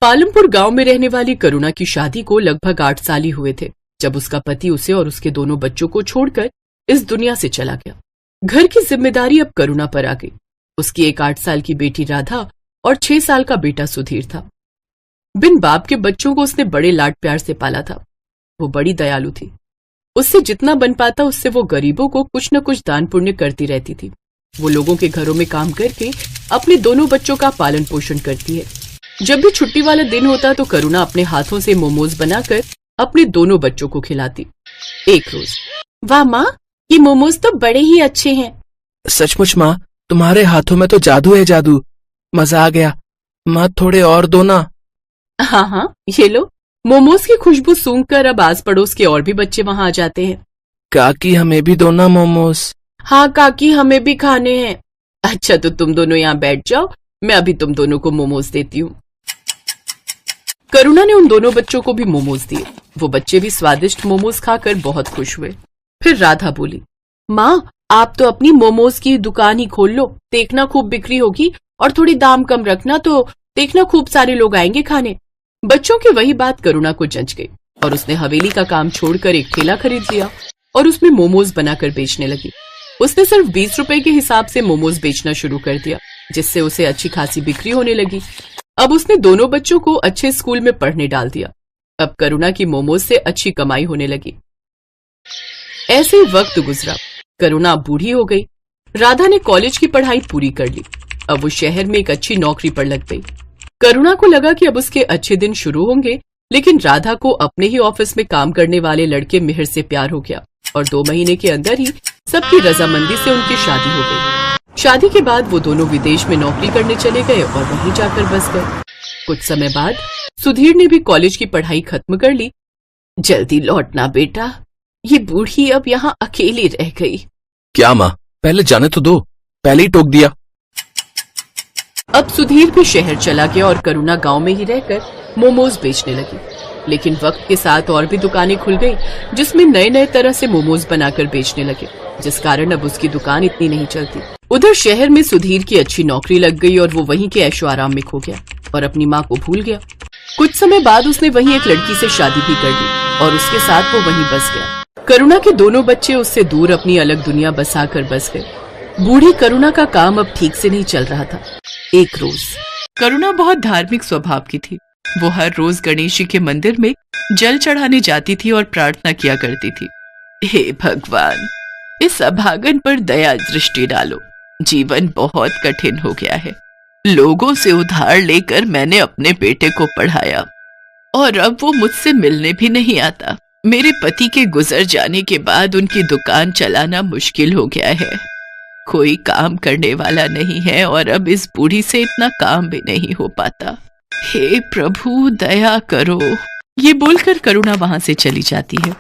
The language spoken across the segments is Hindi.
पालमपुर गांव में रहने वाली करुणा की शादी को लगभग 8 साल ही हुए थे जब उसका पति उसे और उसके दोनों बच्चों को छोड़कर इस दुनिया से चला गया। घर की जिम्मेदारी अब करुणा पर आ गई। उसकी एक 8 साल की बेटी राधा और 6 साल का बेटा सुधीर था। बिन बाप के बच्चों को उसने बड़े लाड प्यार से पाला था। वो बड़ी दयालु थी। उससे जितना बन पाता उससे वो गरीबों को कुछ न कुछ दान पुण्य करती रहती थी। वो लोगों के घरों में काम करके अपने दोनों बच्चों का पालन पोषण करती है। जब भी छुट्टी वाला दिन होता तो करुणा अपने हाथों से मोमोज बनाकर अपने दोनों बच्चों को खिलाती। एक रोज, वाह माँ, ये मोमोज तो बड़े ही अच्छे हैं। सचमुच माँ, तुम्हारे हाथों में तो जादू है, जादू। मजा आ गया। माँ थोड़े और दो ना। हाँ हाँ, ये लो। मोमोज की खुशबू सूंघकर अब आस पड़ोस के और भी बच्चे वहाँ आ जाते हैं। काकी हमें भी दो ना मोमोज। हाँ काकी, हमें भी खाने हैं। अच्छा तो तुम दोनों यहाँ बैठ जाओ, मैं अभी तुम दोनों को मोमोज देती हूँ। करुणा ने उन दोनों बच्चों को भी मोमोज दिए। वो बच्चे भी स्वादिष्ट मोमोज खाकर बहुत खुश हुए। फिर राधा बोली, माँ आप तो अपनी मोमोज की दुकान ही खोल लो, देखना खूब बिक्री होगी, और थोड़ी दाम कम रखना तो देखना खूब सारे लोग आएंगे खाने। बच्चों की वही बात करुणा को जंच गई और उसने हवेली का काम छोड़कर एक ठेला खरीद लिया और उसमें मोमोज बनाकर बेचने लगी। उसने सिर्फ 20 रुपए के हिसाब से मोमोज बेचना शुरू कर दिया, जिससे उसे अच्छी खासी बिक्री होने लगी। अब उसने दोनों बच्चों को अच्छे स्कूल में पढ़ने डाल दिया। अब करुणा की मोमोज से अच्छी कमाई होने लगी। ऐसे ही वक्त गुजरा। करुणा बूढ़ी हो गई। राधा ने कॉलेज की पढ़ाई पूरी कर ली। अब वो शहर में एक अच्छी नौकरी पर लग गई। करुणा को लगा कि अब उसके अच्छे दिन शुरू होंगे, लेकिन राधा को अपने ही ऑफिस में काम करने वाले लड़के मिहिर से प्यार हो गया और 2 महीने के अंदर ही सबकी रजामंदी से उनकी शादी हो गई। शादी के बाद वो दोनों विदेश में नौकरी करने चले गए और वहीं जाकर बस गए। कुछ समय बाद सुधीर ने भी कॉलेज की पढ़ाई खत्म कर ली। जल्दी लौटना बेटा, ये बूढ़ी अब यहाँ अकेली रह गई। क्या माँ, पहले जाने तो दो, पहले ही टोक दिया। अब सुधीर भी शहर चला गया और करुणा गांव में ही रहकर मोमोज बेचने लगी। लेकिन वक्त के साथ और भी दुकानें खुल गई जिसमें नए नए तरह से मोमोज बनाकर बेचने लगे, जिस कारण अब उसकी दुकान इतनी नहीं चलती। उधर शहर में सुधीर की अच्छी नौकरी लग गई और वो वहीं के ऐशो आराम में खो गया और अपनी माँ को भूल गया। कुछ समय बाद उसने वहीं एक लड़की से शादी भी कर ली और उसके साथ वो वहीं बस गया। करुणा के दोनों बच्चे उससे दूर अपनी अलग दुनिया बसाकर बस गए। बूढ़ी करुणा का काम अब ठीक से नहीं चल रहा था। एक रोज करुणा बहुत धार्मिक स्वभाव की थी। वो हर रोज गणेश जी के मंदिर में जल चढ़ाने जाती थी और प्रार्थना किया करती थी, हे भगवान, इस अभागन पर दया दृष्टि डालो। जीवन बहुत कठिन हो गया है। लोगों से उधार लेकर मैंने अपने बेटे को पढ़ाया और अब वो मुझसे मिलने भी नहीं आता। मेरे पति के गुजर जाने के बाद उनकी दुकान चलाना मुश्किल हो गया है। कोई काम करने वाला नहीं है और अब इस बूढ़ी से इतना काम भी नहीं हो पाता। हे प्रभु दया करो। ये बोलकर करुणा वहां से चली जाती है।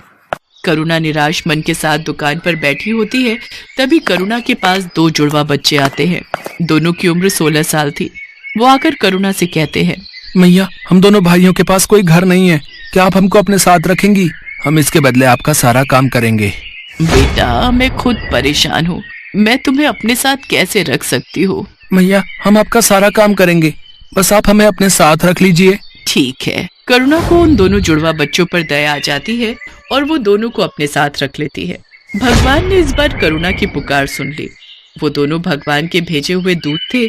करुणा निराश मन के साथ दुकान पर बैठी होती है। तभी करुणा के पास 2 जुड़वा बच्चे आते हैं। दोनों की उम्र 16 साल थी। वो आकर करुणा से कहते हैं, मैया, हम दोनों भाइयों के पास कोई घर नहीं है, क्या आप हमको अपने साथ रखेंगी? हम इसके बदले आपका सारा काम करेंगे। बेटा, मैं खुद परेशान हूँ, मैं तुम्हें अपने साथ कैसे रख सकती हूँ? मैया, हम आपका सारा काम करेंगे, बस आप हमें अपने साथ रख लीजिए। ठीक है। करुणा को उन दोनों जुड़वा बच्चों पर दया आ जाती है और वो दोनों को अपने साथ रख लेती है। भगवान ने इस बार करुणा की पुकार सुन ली। वो दोनों भगवान के भेजे हुए दूत थे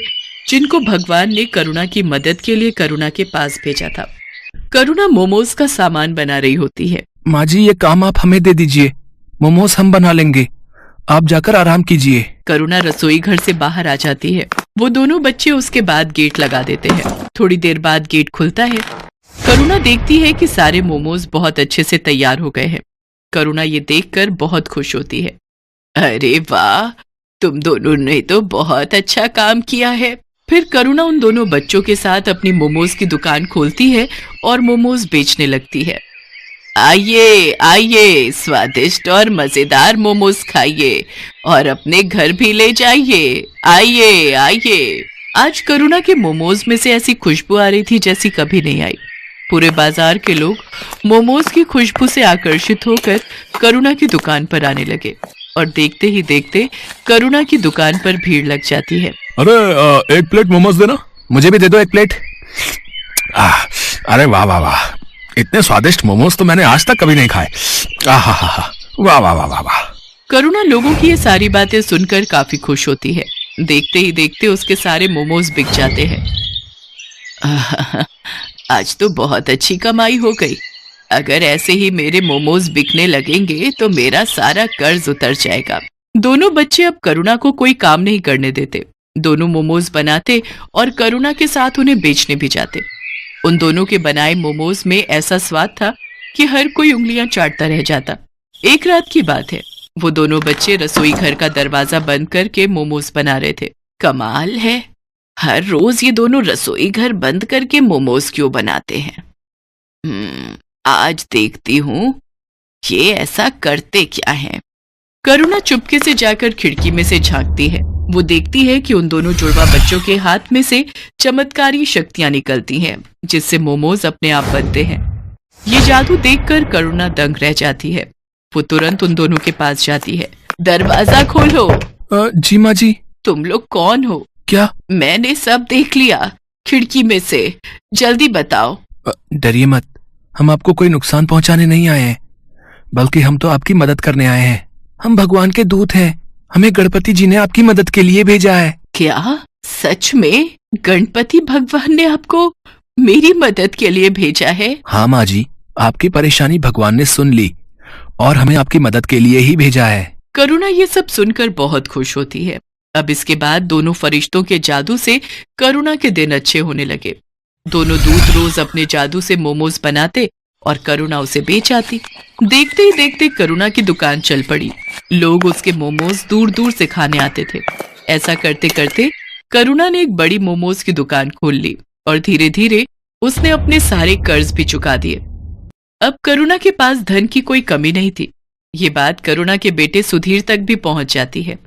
जिनको भगवान ने करुणा की मदद के लिए करुणा के पास भेजा था। करुणा मोमोज का सामान बना रही होती है। माँ जी, ये काम आप हमें दे दीजिए, मोमोज हम बना लेंगे, आप जाकर आराम कीजिए। करुणा रसोई घर से बाहर आ जाती है। वो दोनों बच्चे उसके बाद गेट लगा देते हैं। थोड़ी देर बाद गेट खुलता है। करुणा देखती है कि सारे मोमोज बहुत अच्छे से तैयार हो गए हैं। करुणा ये देखकर बहुत खुश होती है। अरे वाह, तुम दोनों ने तो बहुत अच्छा काम किया है। फिर करुणा उन दोनों बच्चों के साथ अपनी मोमोज की दुकान खोलती है और मोमोज बेचने लगती है। आइए आइए, स्वादिष्ट और मजेदार मोमोज खाइए और अपने घर भी ले जाइए। आइए आइए। आज करुणा के मोमोज में से ऐसी खुशबू आ रही थी जैसी कभी नहीं आई। पूरे बाजार के लोग मोमोज की खुशबू से आकर्षित होकर करुणा की दुकान पर आने लगे और देखते ही देखते करुणा की दुकान पर भीड़ लग जाती है। अरे एक प्लेट मोमोज देना, मुझे भी दे दो एक प्लेट। अरे वाह वाह वाह, इतने स्वादिष्ट मोमोज तो मैंने आज तक कभी नहीं खाए। आहा, वाह वाह वाह वाह वाह। करुणा लोगों की ये सारी बातें सुनकर काफी खुश होती है। देखते ही देखते उसके सारे मोमोज बिक जाते हैं। आज तो बहुत अच्छी कमाई हो गई। अगर ऐसे ही मेरे मोमोज बिकने लगेंगे तो मेरा सारा कर्ज उतर जाएगा। दोनों बच्चे अब करुणा को कोई काम नहीं करने देते। दोनों मोमोज बनाते और करुणा के साथ उन्हें बेचने भी जाते। उन दोनों के बनाए मोमोज में ऐसा स्वाद था कि हर कोई उंगलियां चाटता रह जाता। एक रात की बात है, वो दोनों बच्चे रसोई घर का दरवाजा बंद करके मोमोज बना रहे थे। कमाल है, हर रोज ये दोनों रसोई घर बंद करके मोमोज क्यों बनाते हैं? आज देखती हूँ ये ऐसा करते क्या है। करुणा चुपके से जाकर खिड़की में से झांकती है। वो देखती है कि उन दोनों जुड़वा बच्चों के हाथ में से चमत्कारी शक्तियां निकलती हैं, जिससे मोमोज अपने आप बनते हैं। ये जादू देखकर करुणा दंग रह जाती है। वो तुरंत उन दोनों के पास जाती है। दरवाजा खोलो। जी माँ जी। तुम लोग कौन हो? क्या? मैंने सब देख लिया खिड़की में से, जल्दी बताओ। डरिए मत, हम आपको कोई नुकसान पहुंचाने नहीं आए हैं, बल्कि हम तो आपकी मदद करने आए हैं। हम भगवान के दूत हैं। हमें गणपति जी ने आपकी मदद के लिए भेजा है। क्या? सच में गणपति भगवान ने आपको मेरी मदद के लिए भेजा है? हाँ माँ जी, आपकी परेशानी भगवान ने सुन ली और हमें आपकी मदद के लिए ही भेजा है। करुणा ये सब सुनकर बहुत खुश होती है। अब इसके बाद दोनों फरिश्तों के जादू से करुणा के दिन अच्छे होने लगे। दोनों दूत रोज अपने जादू से मोमोज बनाते और करुणा उसे बेच आती। देखते ही देखते करुणा की दुकान चल पड़ी। लोग उसके मोमोज दूर दूर से खाने आते थे। ऐसा करते करते करुणा ने एक बड़ी मोमोज की दुकान खोल ली और धीरे धीरे उसने अपने सारे कर्ज भी चुका दिए। अब करुणा के पास धन की कोई कमी नहीं थी। ये बात करुणा के बेटे सुधीर तक भी पहुंच जाती है।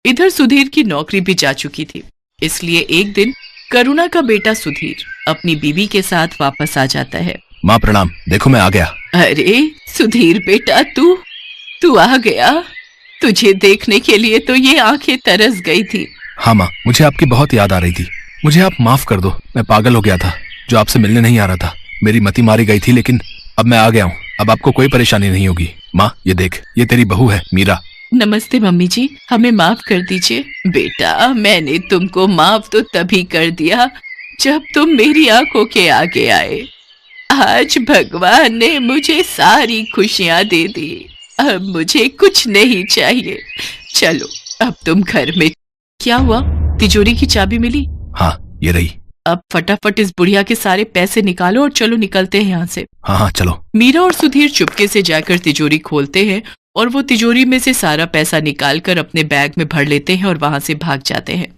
इधर सुधीर की नौकरी भी जा चुकी थी, इसलिए एक दिन करुणा का बेटा सुधीर अपनी बीवी के साथ वापस आ जाता है। माँ प्रणाम, देखो मैं आ गया। अरे सुधीर बेटा, तू आ गया। तुझे देखने के लिए तो ये आंखें तरस गई थी। हाँ माँ, मुझे आपकी बहुत याद आ रही थी। मुझे आप माफ कर दो, मैं पागल हो गया था जो आपसे मिलने नहीं आ रहा था। मेरी मति मारी गई थी, लेकिन अब मैं आ गया हूँ। अब आपको कोई परेशानी नहीं होगी। माँ ये देख, ये तेरी बहू है मीरा। नमस्ते मम्मी जी, हमें माफ कर दीजिए। बेटा, मैंने तुमको माफ तो तभी कर दिया जब तुम मेरी आंखों के आगे आए। आज भगवान ने मुझे सारी खुशियां दे दी। अब मुझे कुछ नहीं चाहिए। चलो अब तुम घर में। क्या हुआ? तिजोरी की चाबी मिली? हाँ ये रही। अब फटाफट इस बुढ़िया के सारे पैसे निकालो और चलो निकलते हैं यहाँ से। हाँ चलो। मीरा और सुधीर चुपके से जाकर तिजोरी खोलते हैं और वो तिजोरी में से सारा पैसा निकालकर अपने बैग में भर लेते हैं और वहां से भाग जाते हैं।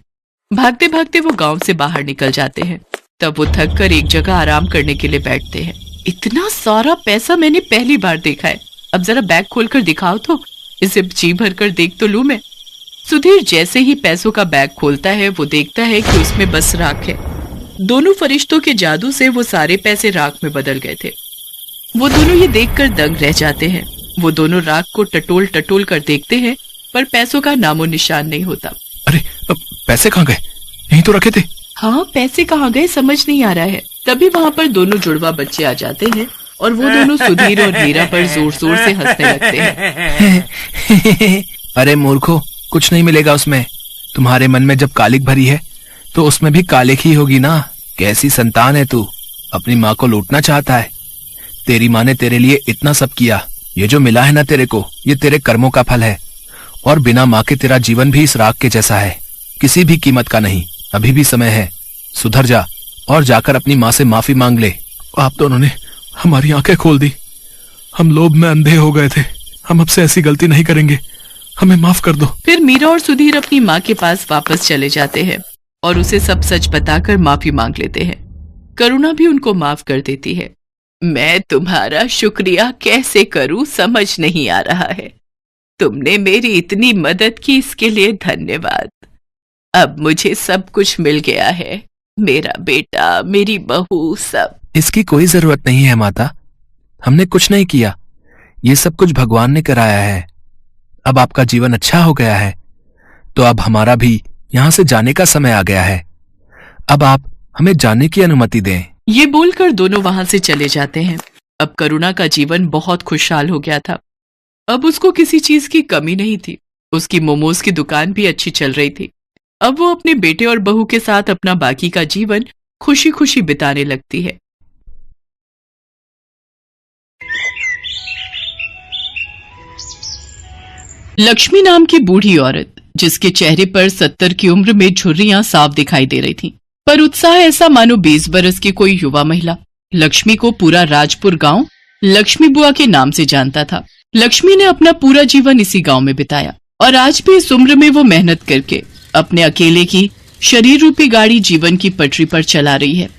भागते भागते वो गांव से बाहर निकल जाते हैं। तब वो थक कर एक जगह आराम करने के लिए बैठते हैं। इतना सारा पैसा मैंने पहली बार देखा है। अब जरा बैग खोलकर दिखाओ तो, इसे जी भर कर देख तो लूं मैं। सुधीर जैसे ही पैसों का बैग खोलता है वो देखता है कि उसमें बस राख है। दोनों फरिश्तों के जादू से वो सारे पैसे राख में बदल गए थे। वो दोनों ये देखकर दंग रह जाते हैं। वो दोनों राख को टटोल टटोल कर देखते हैं, पर पैसों का नामो निशान नहीं होता। अरे पैसे कहाँ गए? यहीं तो रखे थे। हाँ, पैसे कहाँ गए समझ नहीं आ रहा है। तभी वहाँ पर दोनों जुड़वा बच्चे आ जाते हैं और वो दोनों सुधीर और मीरा पर जोर जोर से हंसने लगते हैं। अरे मूर्खो, कुछ नहीं मिलेगा उसमें। तुम्हारे मन में जब कालिक भरी है तो उसमें भी कालिक ही होगी ना। कैसी संतान है तू, अपनी माँ को लूटना चाहता है। तेरी माँ ने तेरे लिए इतना सब किया। ये जो मिला है ना तेरे को, ये तेरे कर्मों का फल है। और बिना माँ के तेरा जीवन भी इस राख के जैसा है, किसी भी कीमत का नहीं। अभी भी समय है, सुधर जा और जाकर अपनी माँ से माफी मांग ले। आप दोनों ने हमारी आंखें खोल दी। हम लोभ में अंधे हो गए थे। हम अब से ऐसी गलती नहीं करेंगे, हमें माफ कर दो। फिर मीरा और सुधीर अपनी माँ के पास वापस चले जाते हैं और उसे सब सच बताकर माफी मांग लेते हैं। करुणा भी उनको माफ कर देती है। मैं तुम्हारा शुक्रिया कैसे करूं समझ नहीं आ रहा है। तुमने मेरी इतनी मदद की, इसके लिए धन्यवाद। अब मुझे सब कुछ मिल गया है, मेरा बेटा, मेरी बहू, सब। इसकी कोई जरूरत नहीं है माता, हमने कुछ नहीं किया। ये सब कुछ भगवान ने कराया है। अब आपका जीवन अच्छा हो गया है, तो अब हमारा भी यहां से जाने का समय आ गया है। अब आप हमें जाने की अनुमति दें। ये बोलकर दोनों वहां से चले जाते हैं। अब करुणा का जीवन बहुत खुशहाल हो गया था। अब उसको किसी चीज की कमी नहीं थी। उसकी मोमोज की दुकान भी अच्छी चल रही थी। अब वो अपने बेटे और बहू के साथ अपना बाकी का जीवन खुशी खुशी बिताने लगती है। लक्ष्मी नाम की बूढ़ी औरत, जिसके चेहरे पर 70 की उम्र में झुर्रियां साफ दिखाई दे रही थीं, पर उत्साह ऐसा मानो 20 बरस की कोई युवा महिला। लक्ष्मी को पूरा राजपुर गांव लक्ष्मी बुआ के नाम से जानता था। लक्ष्मी ने अपना पूरा जीवन इसी गांव में बिताया और आज भी इस उम्र में वो मेहनत करके अपने अकेले की शरीर रूपी गाड़ी जीवन की पटरी पर चला रही है।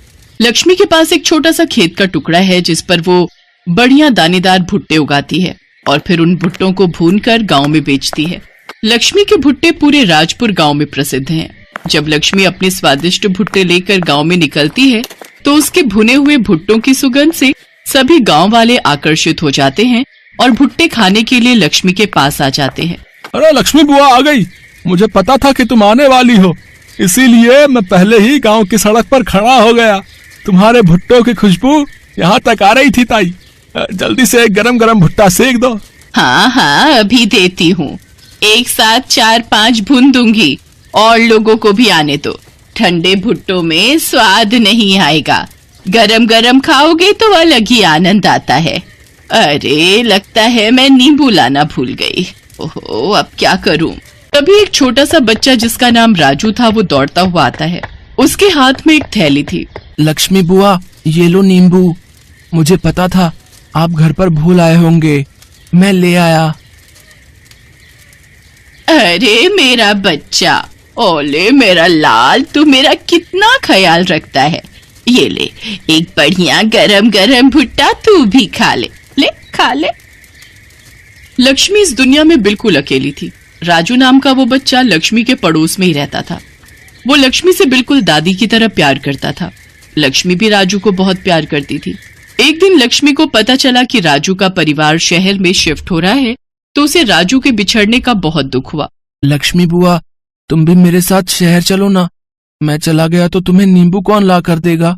लक्ष्मी के पास एक छोटा सा खेत का टुकड़ा है जिस पर वो बढ़िया दानेदार भुट्टे उगाती है और फिर उन भुट्टों को भूनकर गांव में बेचती है। लक्ष्मी के भुट्टे पूरे राजपुर गांव में प्रसिद्ध हैं। जब लक्ष्मी अपने स्वादिष्ट भुट्टे लेकर गांव में निकलती है तो उसके भुने हुए भुट्टों की सुगंध से सभी गांव वाले आकर्षित हो जाते हैं और भुट्टे खाने के लिए लक्ष्मी के पास आ जाते हैं। अरे लक्ष्मी बुआ आ गई। मुझे पता था कि तुम आने वाली हो, इसीलिए मैं पहले ही गांव की सड़क पर खड़ा हो गया। तुम्हारे भुट्टों की खुशबू यहाँ तक आ रही थी ताई। जल्दी से एक गरम गरम भुट्टा सेक दो। हाँ हाँ, अभी देती हूँ। एक साथ 4-5 भून दूंगी और लोगों को भी आने दो। ठंडे भुट्टों में स्वाद नहीं आएगा, गरम गरम खाओगे तो अलग ही आनंद आता है। अरे लगता है मैं नींबू लाना भूल गई। ओहो, अब क्या करूं? तभी एक छोटा सा बच्चा जिसका नाम राजू था वो दौड़ता हुआ आता है। उसके हाथ में एक थैली थी। लक्ष्मी बुआ, ये लो नींबू। मुझे पता था आप घर पर भूल आए होंगे, मैं ले आया। अरे मेरा बच्चा, ओले मेरा लाल, तू मेरा कितना ख्याल रखता है। ये ले, एक बढ़िया गरम गरम भुट्टा तू भी खा ले। ले खा ले। लक्ष्मी इस दुनिया में बिल्कुल अकेली थी। राजू नाम का वो बच्चा लक्ष्मी के पड़ोस में ही रहता था। वो लक्ष्मी से बिल्कुल दादी की तरह प्यार करता था। लक्ष्मी भी राजू को बहुत प्यार करती थी। एक दिन लक्ष्मी को पता चला कि राजू का परिवार शहर में शिफ्ट हो रहा है, तो उसे राजू के बिछड़ने का बहुत दुख हुआ। लक्ष्मी बुआ, तुम भी मेरे साथ शहर चलो ना। मैं चला गया तो तुम्हें नींबू कौन ला कर देगा?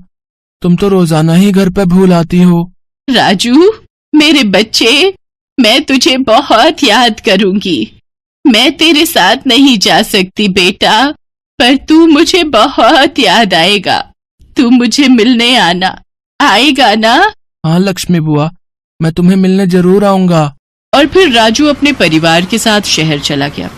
तुम तो रोजाना ही घर पे भूल आती हो। राजू मेरे बच्चे, मैं तुझे बहुत याद करूंगी। मैं तेरे साथ नहीं जा सकती बेटा, पर तू मुझे बहुत याद आएगा। तू मुझे मिलने आना, आएगा ना? हाँ लक्ष्मी बुआ, मैं तुम्हें मिलने जरूर आऊंगा। और फिर राजू अपने परिवार के साथ शहर चला गया।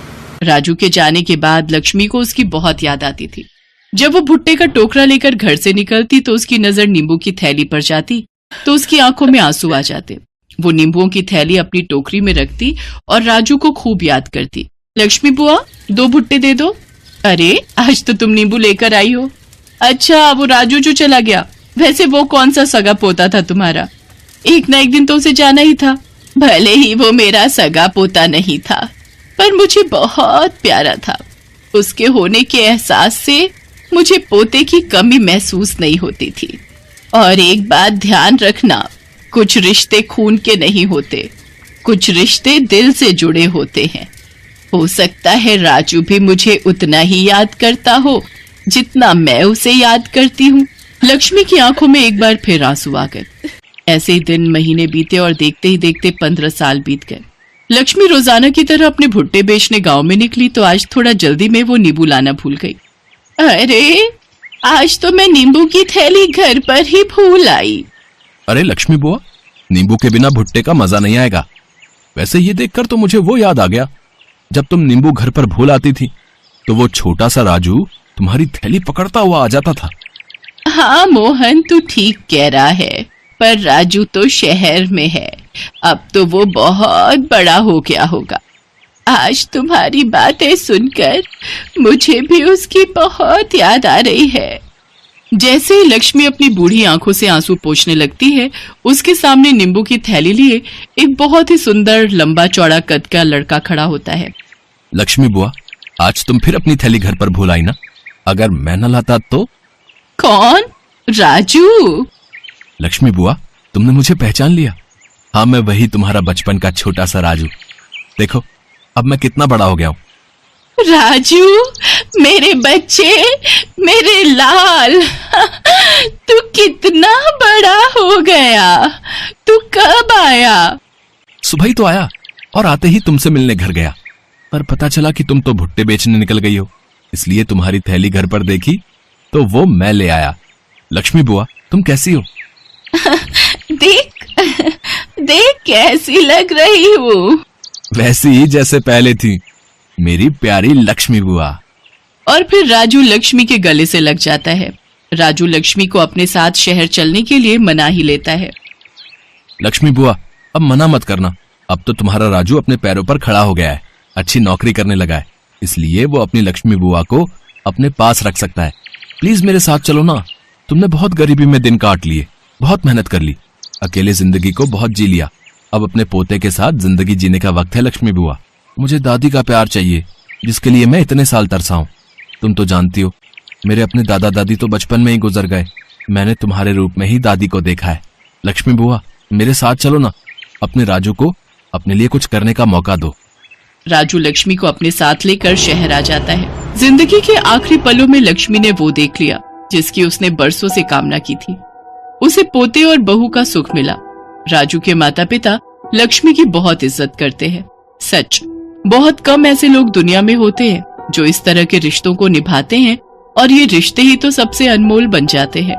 राजू के जाने के बाद लक्ष्मी को उसकी बहुत याद आती थी। जब वो भुट्टे का टोकरा लेकर घर से निकलती तो उसकी नजर नींबू की थैली पर जाती तो उसकी आंखों में आंसू आ जाते। वो नींबुओं की थैली अपनी टोकरी में रखती और राजू को खूब याद करती। लक्ष्मी बुआ, 2 भुट्टे दे दो। अरे आज तो तुम नींबू लेकर आई हो। अच्छा, वो राजू जो चला गया, वैसे वो कौन सा सगा पोता था तुम्हारा? एक ना एक दिन तो उसे जाना ही था। भले ही वो मेरा सगा पोता नहीं था, पर मुझे बहुत प्यारा था। उसके होने के एहसास से मुझे पोते की कमी महसूस नहीं होती थी। और एक बात ध्यान रखना, कुछ रिश्ते खून के नहीं होते, कुछ रिश्ते दिल से जुड़े होते हैं। हो सकता है राजू भी मुझे उतना ही याद करता हो जितना मैं उसे याद करती हूँ। लक्ष्मी की आंखों में एक बार फिर आंसू आ गए। ऐसे ही दिन महीने बीते और देखते ही देखते 15 साल बीत गए। लक्ष्मी रोजाना की तरह अपने भुट्टे बेचने गांव में निकली तो आज थोड़ा जल्दी में वो नींबू लाना भूल गई। अरे आज तो मैं नींबू की थैली घर पर ही भूल आई। अरे लक्ष्मी बुआ, नींबू के बिना भुट्टे का मजा नहीं आएगा। वैसे ये देखकर तो मुझे वो याद आ गया, जब तुम नींबू घर पर भूल आती थी तो वो छोटा सा राजू तुम्हारी थैली पकड़ता हुआ आ जाता था। हाँ मोहन, तू ठीक कह रहा है, पर राजू तो शहर में है। अब तो वो बहुत बड़ा हो गया होगा। आज तुम्हारी बातें सुनकर मुझे भी उसकी बहुत याद आ रही है। जैसे ही लक्ष्मी अपनी बूढ़ी आंखों से आंसू पोंछने लगती है, उसके सामने नींबू की थैली लिए एक बहुत ही सुंदर लंबा चौड़ा कद का लड़का खड़ा होता है। लक्ष्मी बुआ, आज तुम फिर अपनी थैली घर पर भूल आई ना? अगर मैं न लाता तो? कौन? राजू? लक्ष्मी बुआ, तुमने मुझे पहचान लिया? हाँ, मैं वही तुम्हारा बचपन का छोटा सा राजू। देखो अब मैं कितना बड़ा हो गया हूँ। राजू, मेरे बच्चे, मेरे लाल, तू कितना बड़ा हो गया। तू कब आया? सुबह ही तो आया और आते ही तुमसे मिलने घर गया, पर पता चला कि तुम तो भुट्टे बेचने निकल गई हो, इसलिए तुम्हारी थैली घर पर देखी तो वो मैं ले आया। लक्ष्मी बुआ, तुम कैसी हो? देख देख कैसी लग रही हूँ। वैसी ही जैसे पहले थी, मेरी प्यारी लक्ष्मी बुआ। और फिर राजू लक्ष्मी के गले से लग जाता है। राजू लक्ष्मी को अपने साथ शहर चलने के लिए मना ही लेता है। लक्ष्मी बुआ, अब मना मत करना, अब तो तुम्हारा राजू अपने पैरों पर खड़ा हो गया है, अच्छी नौकरी करने लगा है, इसलिए वो अपनी लक्ष्मी बुआ को अपने पास रख सकता है। प्लीज मेरे साथ चलो ना। तुमने बहुत गरीबी में दिन काट लिए, बहुत मेहनत कर ली, अकेले जिंदगी को बहुत जी लिया, अब अपने पोते के साथ जिंदगी जीने का वक्त है। लक्ष्मी बुआ, मुझे दादी का प्यार चाहिए, जिसके लिए मैं इतने साल तरसा हूं। तुम तो जानती हो, मेरे अपने दादा दादी तो बचपन में ही गुजर गए, मैंने तुम्हारे रूप में ही दादी को देखा है। लक्ष्मी बुआ, मेरे साथ चलो ना, अपने राजू को अपने लिए कुछ करने का मौका दो। राजू लक्ष्मी को अपने साथ लेकर शहर आ जाता है। जिंदगी के आखिरी पलों में लक्ष्मी ने वो देख लिया जिसकी उसने बरसों से कामना की थी। उसे पोते और बहू का सुख मिला। राजू के माता पिता लक्ष्मी की बहुत इज्जत करते हैं। सच, बहुत कम ऐसे लोग दुनिया में होते हैं जो इस तरह के रिश्तों को निभाते हैं, और ये रिश्ते ही तो सबसे अनमोल बन जाते हैं।